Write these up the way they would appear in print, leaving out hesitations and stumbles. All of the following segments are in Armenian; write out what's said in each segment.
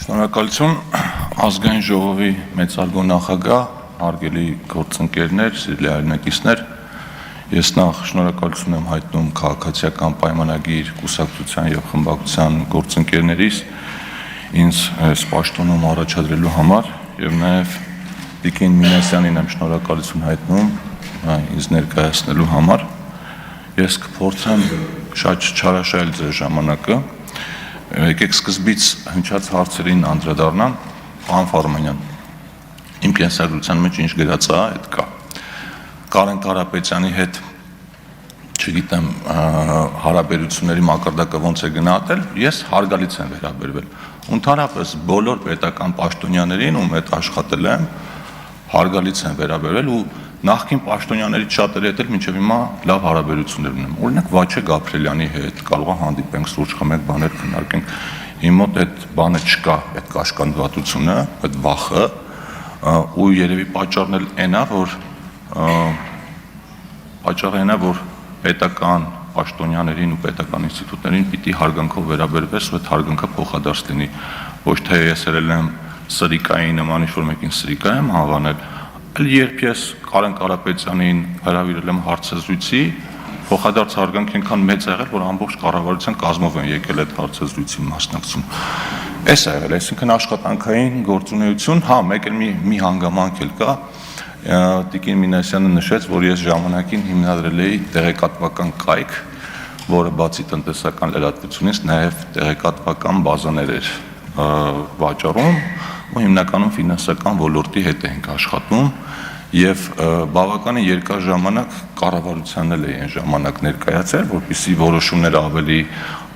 Շնորհակալություն ազգային ժողովի մեծարգո նախագահ, հարգելի գործընկերներ, սիրելի հայրենակիցներ, ես նախ շնորհակալություն եմ հայտնում քաղաքացիական պայմանագիր կուսակցության եւ խմբակցության գործընկերներիս ինձ այս պաշտոնում առաջադրելու համար եւ նաեւ Տիկին Մինասյանին եմ շնորհակալություն հայտնում ինձ ներկայացնելու համար։ Ես կփորձեմ շատ չարաշահել ձեր ժամանակը։ Եկեք սկզբից հնչած հարցերին անդրադառնամ, պարոն Ֆարմանյան, իմ կենսագրության մեջ ինչ գրած է, այդ կա։ Կարեն Կարապետյանի հետ, չգիտեմ, հարաբերությունների մակարդակը ոնց է գնահատել, ես հարգալից եմ վերաբերվել։ Ընդհանրապես բոլոր պետական պաշտոնյաներին, ում հետ աշխատել եմ, հարգալից եմ վերաբերվել ու նախկին պաշտոնյաներից շատերի հետ էլ մինչև հիմա լավ հարաբերություններ ունեմ։ Օրինակ Վաչե Գաբրելյանի հետ կարող է հանդիպենք, սուրճ խմենք, բաներ քննարկենք։ Իմ մոտ այդ բանը չկա, այդ կաշկանդվածությունը, այդ վախը, ու երևի պատճառն էլ այնա, որ պետական պաշտոնյաներին ու պետական ինստիտուտներին պիտի հարգանքով վերաբերվես ու այդ հարգանքը փոխադարձ լինի։ Ոչ թե ես երել եմ սրիկայի նման ինչ-որ մեկին սրիկա եմ հավանել, այլ երբ ես Կարեն Կարապետյանին հրավիրել եմ հարցազրույցի, փոխադարձ հարգանք այնքան մեծ ա եղել, որ ամբողջ կառավարության կազմով են եկել այդ հարցազրույցին մասնակցում։ Էս ա եղել, այսինքն աշխատանքային գործունեություն, հա, մեկ էլ մի հանգամանք էլ կա, Տիկին Մինասյանը նշեց, որ ես ժամանակին հիմնադրել էի տեղեկատվական կայք, որը բացի տնտեսական լրատվությունից նաև տեղեկատվական բազաներ էր վաճառում ու հիմնականում ֆինանսական ոլորտի հետ ենք աշխատում եւ բավականին երկար ժամանակ կառավարությանն էլ է այն ժամանակ ներկայացել, որպեսզի որոշումները ավելի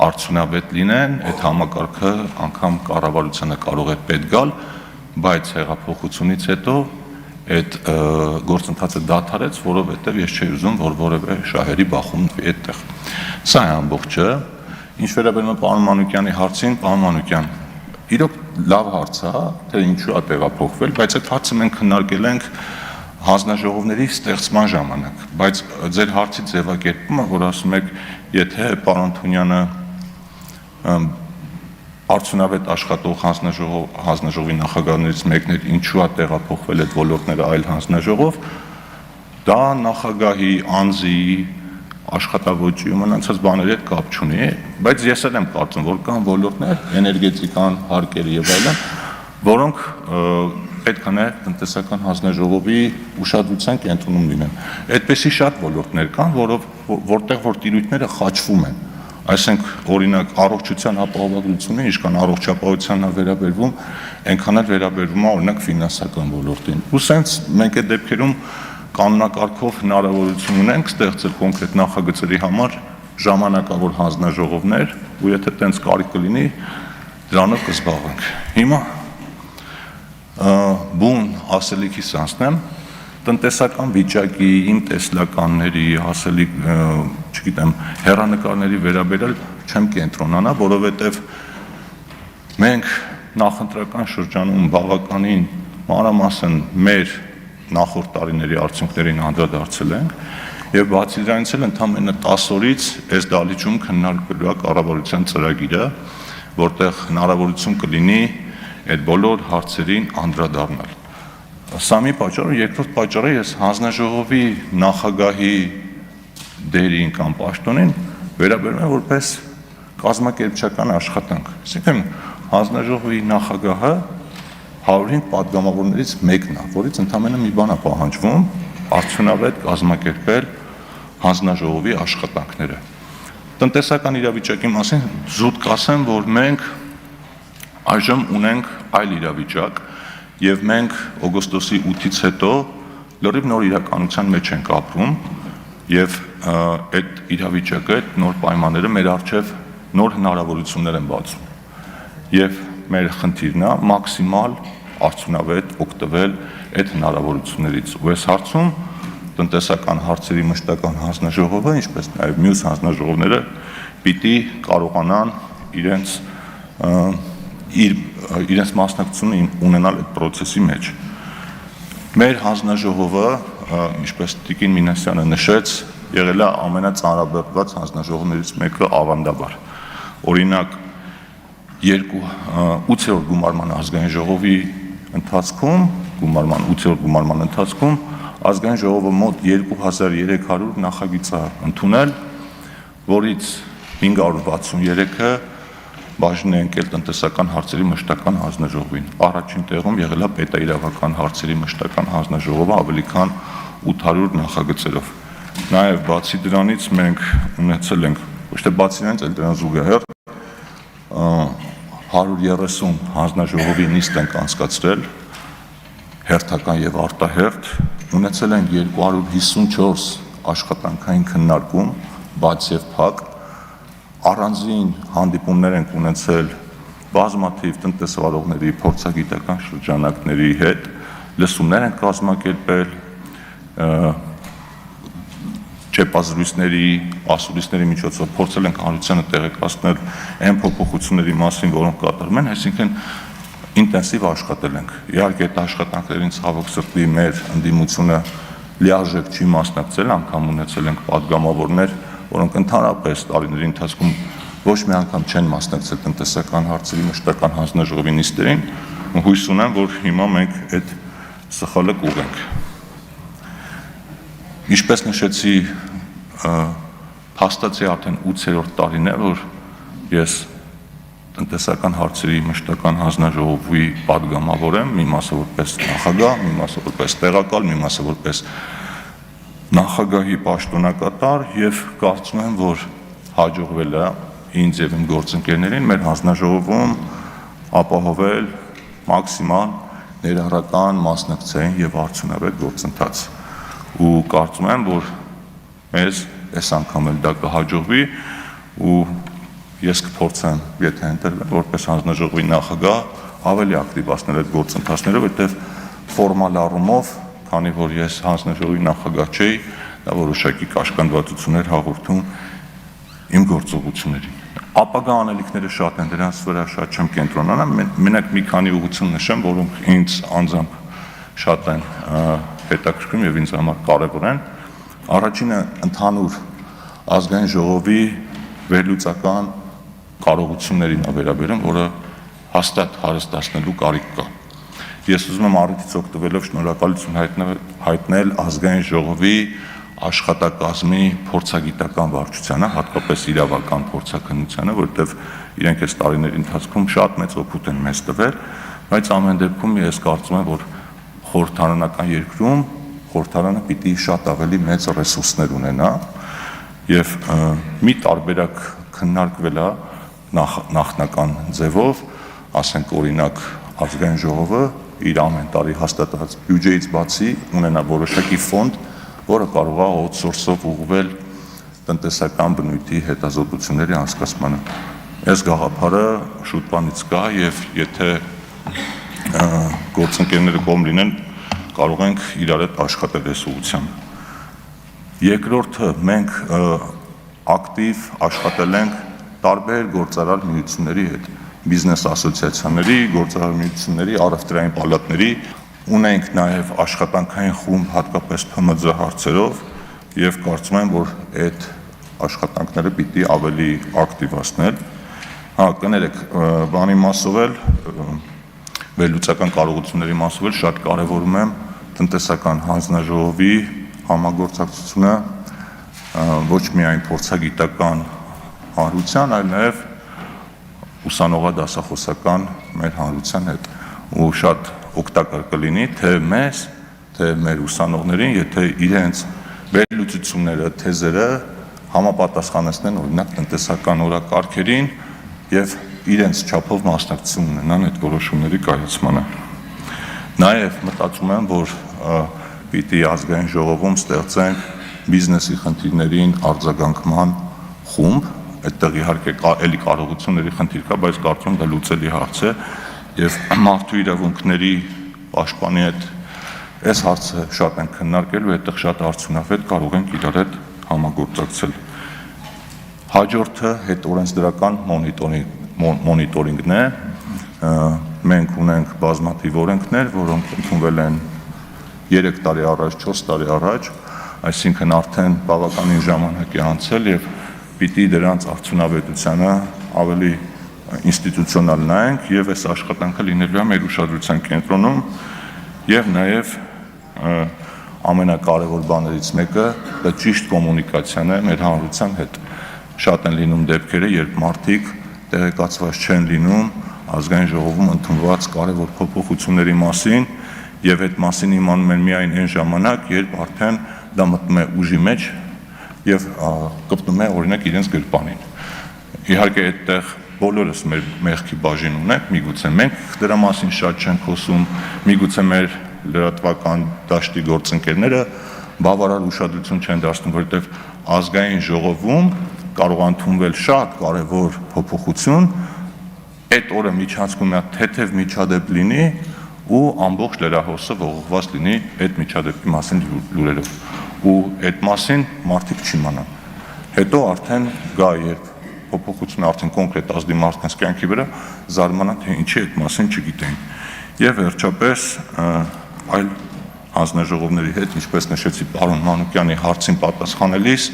արդյունավետ լինեն, այդ համակարգը անգամ կառավարությանը կարող է պետք գալ, բայց հեղափոխությունից հետո այդ գործընթացը դադարեց, որովհետեւ ես չէի ուզում, որ որևէ շահերի բախում լինի այդտեղ։ Սա է ամբողջը։ Ինչ վերաբերում է պարոն Մանուկյանի հարցին, պարոն Մանուկյան, իրոք լավ հարց է, թե ինչու է տեղափոխվել, բայց այդ հարցը մենք քննարկել ենք հանձնաժողովների ստեղծման ժամանակ, բայց ձեր հարցի ձևակերպումը, որ ասում եք, եթե պարոն Թունյանը արդյունավետ աշխատող հանձնաժողովի նախագահներից մեկն էր, ինչու է տեղափոխվել այդ ոլորտները այլ հանձնաժողով, դա նախագահի անձի աշխատավոճի ու մնացած բաների հետ կապ չունի, բայց ես էլ եմ կարծում, որ կան ոլորտներ, էներգետիկան, հարկերը եւ այլն, որոնք պետք է նաև տնտեսական հանձնաժողովի ուշադրության կենտրոնում լինեն։ Այդպիսի շատ ոլորտներ կան, որտեղ որ տիրույթները խաչվում են։ Այսինքն օրինակ առողջության ապահովագրությունը, ինչքան առողջապահությանն է վերաբերվում, այնքան էլ վերաբերվում է օրինակ ֆինանսական ոլորտին։ Ու սենց մենք այդ դեպքերում կանոնակարգով հնարավորություն ունենք ստեղծել կոնկրետ նախագծերի համար ժամանակավոր հանձնաժողովներ, ու եթե տենց կարիք կլինի, դրանով կզբաղվենք։ Հիմա բուն ասելիքիս անցնեմ, տնտեսական վիճակի, իմ տեսլականների, ասելիք, չգիտեմ, հեռանկարների վերաբերյալ չեմ կենտրոնանա, որովհետև մենք նախընտրական շրջանում բավականին մանրամասն մեր նախորդ տարիների արդյունքներին անդրադարձել ենք եւ բացի դրանից էլ ընդամենը 10 օրից այս դահլիճում քննարկվելու է կառավարության ծրագիրը, որտեղ հնարավորություն կլինի այդ բոլոր հարցերին անդրադառնալ։ Սա մի պատճառ, երկրորդ պատճառը ես հանձնաժողովի նախագահի դերին կամ պաշտոնին վերաբերում եմ որպես կազմակերպչական աշխատանք։ Այսինքն հանձնաժողովի նախագահը 105 պատգամավորներից մեկն է, որից ընդամենը մի բան է պահանջվում, արդյունավետ կազմակերպել հանձնաժողովի աշխատանքները։ Տնտեսական իրավիճակի մասին զուտ կասեմ, որ մենք այժմ ունենք այլ իրավիճակ եւ մենք օգոստոսի 8-ից հետո լրիվ նոր իրականության մեջ ենք ապրում եւ այդ իրավիճակը, այդ նոր պայմանները մեր առջեւ նոր հնարավորություններ են բացում։ Եվ մեր խնդիրն է մաքսիմալ արդյունավետ օգտվել այդ հնարավորություններից։ Ու այս հարցում տնտեսական հարցերի մշտական հանձնաժողովը, ինչպես նաեւ մյուս հանձնաժողովները պիտի կարողանան իրենց մասնակցությունը ունենալ այդ process-ի մեջ։ Մեր հանձնաժողովը, ինչպես Տիկին Մինասյանը նշեց, եղել է ամենածանրաբեռնված հանձնաժողովներից մեկը ավանդաբար։ Օրինակ 8-րդ գումարման ազգային ժողովի ընթացքում, 8-րդ գումարման ընթացքում ազգային ժողովը մոտ 2300 նախագիծ է ընդունել, որից 563-ը բաժին է ընկել տնտեսական հարցերի մշտական հանձնաժողովին։ Առաջին տեղում եղել է պետաիրավական հարցերի մշտական հանձնաժողովը ավելի քան 800 նախագծերով։ Նաև բացի դրանից մենք ունեցել ենք, ոչ թե բացի դրանից, այլ դրան զուգահեռ 130 հանձնաժողովի նիստ ենք անցկացրել, հերթական եւ արտահերթ, ունեցել ենք 254 աշխատանքային քննարկում, բաց եւ փակ, առանձին հանդիպումներ ենք ունեցել բազմաթիվ տնտեսվարողների, փորձագիտական շրջանակների հետ, լսումներ ենք կազմակերպել, ճեպազրույցների, ասուլիսների միջոցով փորձել ենք հանրությանը տեղեկացնել այն փոփոխությունների մասին, որոնք կատարվում են, այսինքն ինտենսիվ աշխատել ենք։ Իհարկե այդ աշխատանքներին ցավոք սրտի մեր ընդդիմությունը լիարժեք չի մասնակցել, անգամ ունեցել ենք պատգամավորներ, որոնք ընդհանրապես տարիների ընթացքում ոչ մի անգամ չեն մասնակցել տնտեսական հարցերի մշտական հանձնաժողովի նիստերին, հույս ունեմ, որ հիմա մենք այդ սխալը կուղենք։ Ինչպես նշեցի, փաստացի արդեն 8-րդ տարին է, որ ես տնտեսական հարցերի մշտական հանձնաժողովի պատգամավոր եմ, մի մասը որպես նախագահ, մի մասը որպես տեղակալ, մի մասը որպես նախագահի պաշտոնակատար եւ կարծում եմ, որ հաջողվել է ինձ եւ իմ գործընկերներին մեր հանձնաժողովում ապահովել մաքսիմալ ներառական մասնակցային եւ արդյունավետ գործընթաց։ Ու կարծում եմ, որ մեզ այս անգամ էլ դա կհաջողվի ու ես կփորձեմ, եթե ընտրվեմ որպես հանձնաժողովի նախագահ, ավելի ակտիվացնել այդ գործընթացները, որտեղ ֆորմալ առումով, քանի որ ես հանձնաժողովի նախագահ չէի, դա որոշակի կաշկանդվածություններ հաղորդում իմ գործողություններին։ Ապագա անելիքները շատ են, դրանց վրա շատ չեմ կենտրոնանամ, մենակ մի քանի ուղղություն նշեմ, որոնք ինձ անձամբ շատ են հետաքրքրում եւ ինձ համար կարեւոր են։ Առաջինը ընդհանուր ազգային ժողովի վերլուծական կարողություններին է վերաբերում, որը հաստատ հարստացնելու կարիք կա։ Ես ուզում եմ առիթից օգտվելով շնորհակալություն հայտնել ազգային ժողովի աշխատակազմի փորձագիտական վարչությանը, հատկապես իրավական փորձաքննությանը, որտեղ իրենք այս տարիների ընթացքում շատ մեծ օգուտ են մեզ տվել, բայց ամեն դեպքում ես կարծում եմ, որ խորհրդարանական երկրում խորհրդարանը պիտի շատ ավելի մեծ ռեսուրսներ ունենա եւ մի տարբերակ քննարկվել է նախնական ձևով, ասենք օրինակ ազգային ժողովը իր ամեն տարի հաստատած բյուջեից բացի ունենա որոշակի ֆոնդ, որը կարող է outsource-ով ուղղվել տնտեսական բնույթի հետազոտությունների անցկացմանը։ Այս գաղափարը շուտ բանից կա եւ եթե գործընկերները կողմ լինեն, կարող ենք իրար հետ աշխատել այս ուղղությամբ։ Երկրորդը մենք ակտիվ աշխատել ենք տարբեր գործարար միությունների հետ, բիզնես ասոցիացիաների, գործարար միությունների, առևտրային պալատների, ունենք նաև աշխատանքային խումբ հատկապես ՓՄԶ հարցերով եւ կարծում եմ, որ այդ աշխատանքները պիտի ավելի ակտիվացնել։ Կներեք, բանի մասով էլ վերլուծական կարողությունների մասով էլ շատ կարևորում եմ տնտեսական հանձնաժողովի համագործակցությունը ոչ միայն փորձագիտական հանրության, այլ նաև ուսանողադասախոսական մեր հանրության հետ ու շատ օգտակար կլինի թե մեզ, թե մեր ուսանողներին, եթե իրենց վերլուծությունները, թեզերը համապատասխանեցնեն օրինակ տնտեսական օրակարգերին եւ իրենց չափով մասնակցություն ունենան այդ որոշումների կայացմանը։ Նաև մտածում եմ, որ պիտի ազգային ժողովում ստեղծենք բիզնեսի խնդիրներին արձագանքման խումբ, այդտեղ իհարկե էլի կարողությունների խնդիր կա, բայց կարծում եմ դա լուծելի հարց է եւ մարդու իրավունքների պաշտպանի հետ այս հարցը շատ են քննարկել ու այդտեղ շատ արդյունավետ կարող ենք իրար հետ համագործակցել։ Հաջորդը հետօրենսդրական մոնիտորինգն է։ Մենք ունենք բազմաթիվ օրենքներ, որոնք ընդունվել են 3 տարի առաջ, 4 տարի առաջ, այսինքն արդեն բավականին ժամանակ է անցել եւ պիտի դրանց արդյունավետությանը ավելի ինստիտուցիոնալ նայենք եւ այս աշխատանքը լինելու է մեր ուշադրության կենտրոնում եւ նաեւ ամենակարևոր բաներից մեկը դա ճիշտ կոմունիկացիան է մեր հանրության հետ։ Շատ են լինում դեպքերը, երբ մարդիկ տեղեկացված չեն լինում ազգային ժողովում ընդունված կարևոր փոփոխությունների մասին եւ այդ մասին իմանում են միայն այն ժամանակ, երբ արդեն դա մտնում է ուժի մեջ եւ կպտում է օրինակ իրենց գրպանին։ Իհարկե այդտեղ բոլորս մեր մեղքի բաժին ունենք, միգուցե մենք դրա մասին շատ չենք խոսում, միգուցե մեր լրատվական դաշտի գործընկերները բավարար ուշադրություն չեն դարձնում, որովհետեւ ազգային ժողովում կարող ընդունվել շատ կարևոր փոփոխություն, այդ օրը միջանցքում է թեթև միջադեպ լինի ու ամբողջ լրահոսը ողողված լինի այդ միջադեպի մասին լուրերով ու այդ մասին մարդիկ չիմանան։ Հետո արդեն գա երբ փոփոխությունը արդեն կոնկրետ ազդի մարդկանց կյանքի վրա զարմանան թե ինչի այդ մասին չգիտեն։ Եվ վերջապես այլ հանձնաժողովների հետ, ինչպես նշեցի պարոն Մանուկյանի հարցին պատասխանելիս,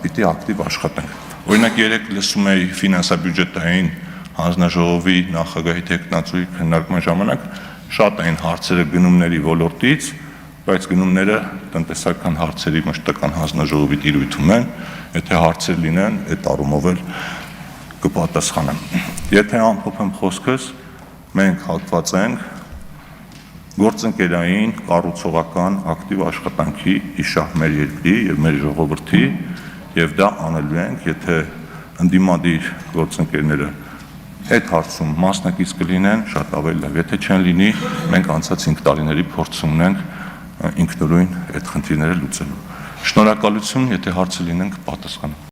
պիտի ակտիվ աշխատենք։ Օրինակ երեք լսում էի ֆինանսա-բյուջետային հանձնաժողովի նախագահի տեխնացուի քննարկման ժամանակ շատ էին հարցերը գնումների ոլորտից, բայց գնումները տնտեսական հարցերի մշտական հանձնաժողովի տիրույթում են, եթե հարցեր լինեն, այդ առումով էլ կպատասխանեմ։ Եթե ամփոփեմ խոսքս, մենք հատված ենք գործընկերային, կառուցողական ակտիվ աշխատանքի իշահ մեր երկրի եւ մեր ժողովրդի եւ դա անելու ենք, եթե ընդդիմադիր գործընկերները այդ հարցում մասնակից կլինեն, շատ ավելի լավ, եթե չեն լինի, մենք անցած 5 տարիների փորձ ունենք ինքնուրույն այդ խնդիրները լուծելու։ Շնորհակալություն, եթե հարցը լինեն կպատասխանեմ։